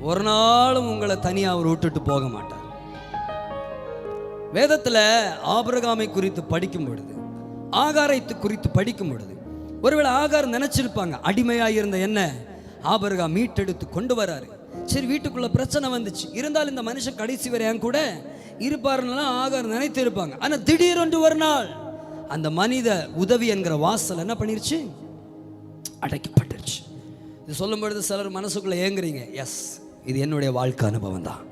ஒரு நாளும் உங்களை தனியாக அவர் விட்டுட்டு போக மாட்டார். வேதத்தில் ஆபிரகாமை குறித்து படிக்கும் பொழுது, ஆகாரத்தை குறித்து படிக்கும் பொழுது, ஒருவேளை ஆகார் நினைச்சிருப்பாங்க, அடிமையாக இருந்த என்ன ஆபிரகாம் மீட்டெடுத்து கொண்டு வராரு. சரி, வீட்டுக்குள்ள பிரச்சனை வந்துச்சு, இருந்தாலும் இந்த மனுஷன் கடைசி வரை என் கூட இருப்பாருன்னா ஆகார் நினைத்து இருப்பாங்க. ஆனா திடீரென்று ஒரு நாள் அந்த மனித உதவி என்கிற வாசல் என்ன பண்ணிருச்சு? அடைக்கப்பட்டுருச்சு. இது சொல்லும் பொழுது சிலர் மனசுக்குள்ள ஏங்குறீங்க. எஸ், இது என்னுடைய வாழ்க்கை அனுபவம் தான்.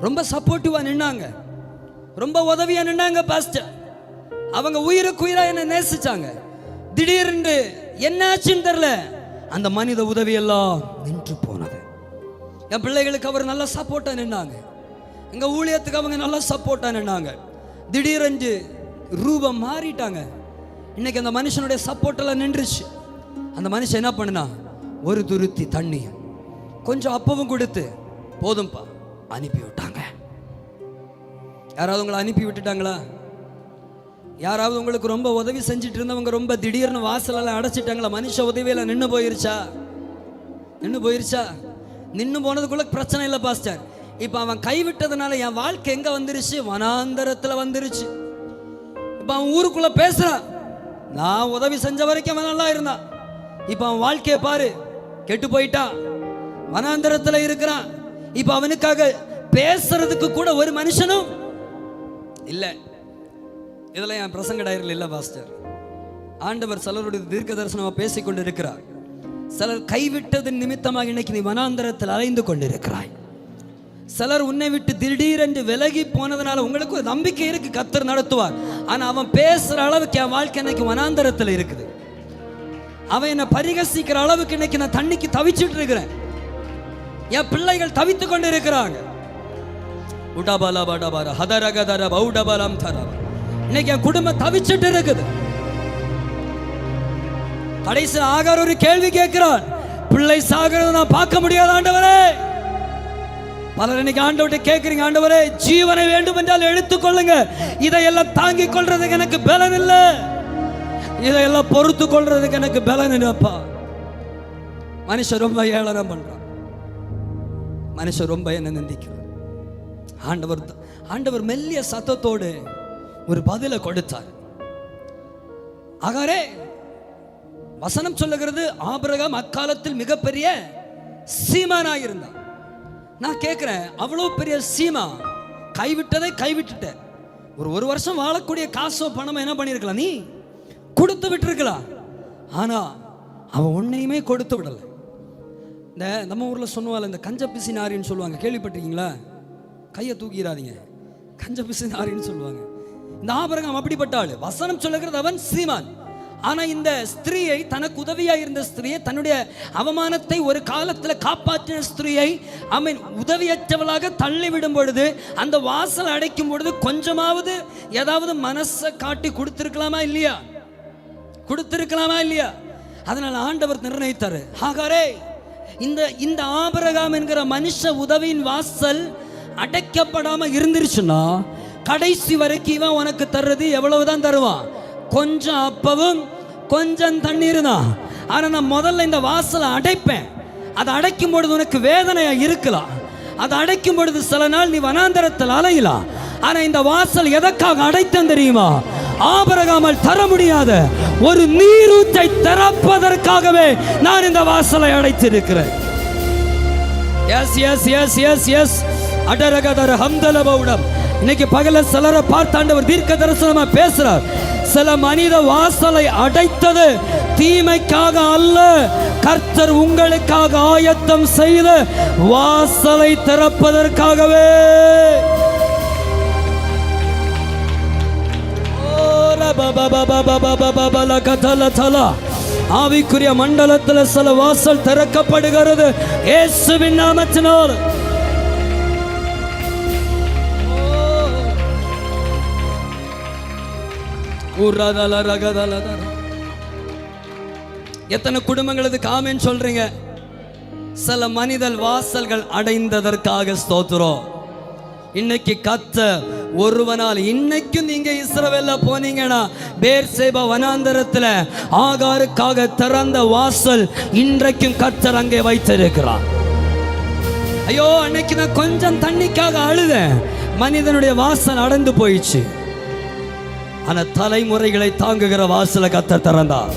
ரொம்ப சப்போர்ட்டிவா நின்னாங்க, ரொம்ப உதவியா நின்னாங்க பாஸ்டர். அவங்க உயிருக்கு உயிரா என்ன நேசிச்சாங்க. திடீரென்று என்னாச்சுன்னு தெரியல, அந்த மனித உதவி எல்லாம் நின்று போனது. என் பிள்ளைகளுக்கு அவர் நல்லா சப்போர்ட்டா நின்னாங்க, எங்க ஊழியத்துக்கு அவங்க நல்லா சப்போர்ட்டா நின்னாங்க. திடீரென்று ரூபம் மாறிட்டாங்க. இன்னைக்கு அந்த மனுஷனுடைய சப்போர்ட் எல்லாம் நின்றுச்சு. அந்த மனுஷன் என்ன பண்ணுனா, ஒரு துருத்தி தண்ணி கொஞ்சம் அப்பவும் கொடுத்து போதும்பா அனுப்பி விட்டாங்க. யாராவது உங்களை அனுப்பி விட்டுட்டாங்களா? யாராவது உங்களுக்கு ரொம்ப உதவி செஞ்சுட்டு இருந்தவங்க ரொம்ப திடீர்னு வாசலெல்லாம் அடைச்சிட்டாங்களா? மனுஷ உதவியெல்லாம் நின்று போயிருச்சா? நின்று போனதுக்குள்ள பிரச்சனை இல்லை பாஸ்டர். இப்போ அவன் கைவிட்டதுனால என் வாழ்க்கை எங்க வந்துருச்சு? வனாந்தரத்தில் வந்துருச்சு. இப்போ அவன் ஊருக்குள்ள பேசுறான், நான் உதவி செஞ்ச வரைக்கும் அவன் நல்லா இருந்தான். இப்போ அவன் வாழ்க்கையை பாரு, கெட்டு போயிட்டான், வனாந்தரத்தில் இருக்கிறான். இப்போ அவனுக்காக பேசுறதுக்கு கூட ஒரு மனுஷனும் இல்லை. இதெல்லாம் என் பிரசங்க டைரியில் இல்லை பாஸ்டர். ஆண்டவர் சிலருடைய தீர்க்க தரிசனமாக பேசிக்கொண்டு இருக்கிறார். சிலர் கைவிட்டதன் நிமித்தமாக இன்னைக்கு நீ வனாந்தரத்தில் அலைந்து கொண்டிருக்கிறாய். சிலர் உன்னை விட்டு திடீரென்று விலகி போனதுனால உங்களுக்கு ஒரு நம்பிக்கை இருக்கு, கர்த்தர் நடத்துவார். ஆனா அவன் பேசுற அளவுக்கு என் வாழ்க்கை இன்னைக்கு வனாந்தரத்தில் இருக்குது. அவன் என்னை பரிகசிக்கிற அளவுக்கு இன்னைக்கு நான் தண்ணிக்கு தவிச்சுட்டு இருக்கிறேன். என் பிள்ளைகள் தவித்து கொண்டு இருக்கிறாங்க. இன்னைக்கு என் குடும்பம் தவிச்சுட்டு இருக்குது. கடைசி ஆகார் ஒரு கேள்வி கேட்கிறான், பிள்ளை சாகிறத நான் பார்க்க முடியாத ஆண்டவரே. பலர் இன்னைக்கு ஆண்டவர்கிட்ட கேட்குறீங்க, ஆண்டவரே ஜீவனை வேண்டும் என்றால் எடுத்துக்கொள்ளுங்க, இதையெல்லாம் தாங்கிக் கொள்றதுக்கு எனக்கு பலன் இல்லை, இதையெல்லாம் பொறுத்து கொள்றதுக்கு எனக்கு பலன் இல்லப்பா. மனுஷன் ரொம்ப ஏளனம் பண்றான், மனுஷன் ரொம்ப என்ன நிந்திக்கிறான். ஆண்டவர் மெல்லிய சத்தத்தோடு ஒரு பதிலை கொடுத்தார். ஆகாரே, வசனம் சொல்லுகிறது ஆபிரகாம் அக்காலத்தில் மிகப்பெரிய சீமானாயிருந்தான். நான் கேட்கிறேன், அவ்வளவு பெரிய சீமா கைவிட்டதை கைவிட்டுட்ட. ஒரு வருஷம் வாழக்கூடிய காசோ பணமோ என்ன பண்ணிருக்கலாம்? நீ கொடுத்து விட்டுருக்கலாம். ஆனா அவன் ஒன்னையுமே கொடுத்து விடல. இந்த நம்ம ஊர்ல சொல்லுவாங்க, இந்த கஞ்ச பிசி நாரின்னு சொல்லுவாங்க, கேள்விப்பட்டிருக்கீங்களா? கையை தூக்கிடாதீங்க, கஞ்ச பிசி நாரின்னு சொல்லுவாங்க. இந்த ஆபிரகாம் அப்படிப்பட்ட ஆளு. வசனம் சொல்லுகிறது அவன் சீமான். ஆனா இந்த ஸ்திரீயை, தனக்கு உதவியா இருந்த ஸ்திரீயை, தன்னுடைய அவமானத்தை ஒரு காலத்தில் காப்பாற்றின ஸ்திரீயை அவன் உதவியற்றவளாக தள்ளிவிடும் பொழுது, அந்த வாசல் அடைக்கும் பொழுது கொஞ்சமாவது ஏதாவது மனசை காட்டி கொடுத்திருக்கலாமா இல்லையா? அதனால ஆண்டவர் நிர்ணயித்தாரு, ஆகாரே, இந்த ஆபிரகாம் என்கிற மனுஷ உதவியின் வாசல் அடைக்கப்படாம இருந்துருச்சுன்னா கடைசி வரைக்கும் இவன் உனக்கு தர்றது எவ்வளவுதான் தருவான்? கொஞ்சம் அப்பவும் கொஞ்சம் தண்ணீர் தான். ஆனா நான் முதல்ல இந்த வாசலை அடைப்பேன். அதை அடைக்கும் பொழுது உனக்கு வேதனையா இருக்கலாம், அதை அடைக்கும் பொழுது சில நாள் நீ வனாந்தரத்தில் அலையலாம். ஆனா இந்த வாசல் எதற்காக அடைத்தேன் தெரியுமா? ஆபிரகாமால் தர முடியாத ஒரு நீரூற்றை திறப்பதற்காகவே நான் இந்த வாசலை அடைத்திருக்கிறேன். எஸ் எஸ் எஸ் எஸ் எஸ் அடரகதர ஹம்தலபவுடம். இன்னைக்கு பகல சிலரை பார்த்தாண்டவர் தீர்க்க தரிசனமா பேசுறார். சில மனித வாசலை அடைத்தது தீமைக்காக அல்ல, கர்த்தர் உங்களுக்காக ஆயத்தம் செய்த வாசலை திறப்பதற்காகவே. ஆவிக்குரிய மண்டலத்தில் சில வாசல் திறக்கப்படுகிறது இயேசுவின் நாமத்தினால். எத்தனை குடும்பங்கள் இதுக்கு ஆமென் சொல்றீங்க? சில மனிதர் வாசல்கள் அடைந்ததற்காக ஸ்தோத்திரம். இன்னைக்கு கர்த்தர் ஒருவனால், இன்னைக்கும் நீங்க இஸ்ரவேல்ல போனீங்கன்னா பேர்சேபா வனாந்தரத்துல ஆகாருக்காக திறந்த வாசல் இன்றைக்கும் கர்த்தர் அங்கே வைத்திருக்கிறார். ஐயோ அன்னைக்கு நான் கொஞ்சம் தண்ணிக்காக அழுதேன், மனிதனுடைய வாசல் அடர்ந்து போயிடுச்சு. ஆனா தலைமுறைகளை தாங்குகிற வாசலை கர்த்தர் திறந்தார்.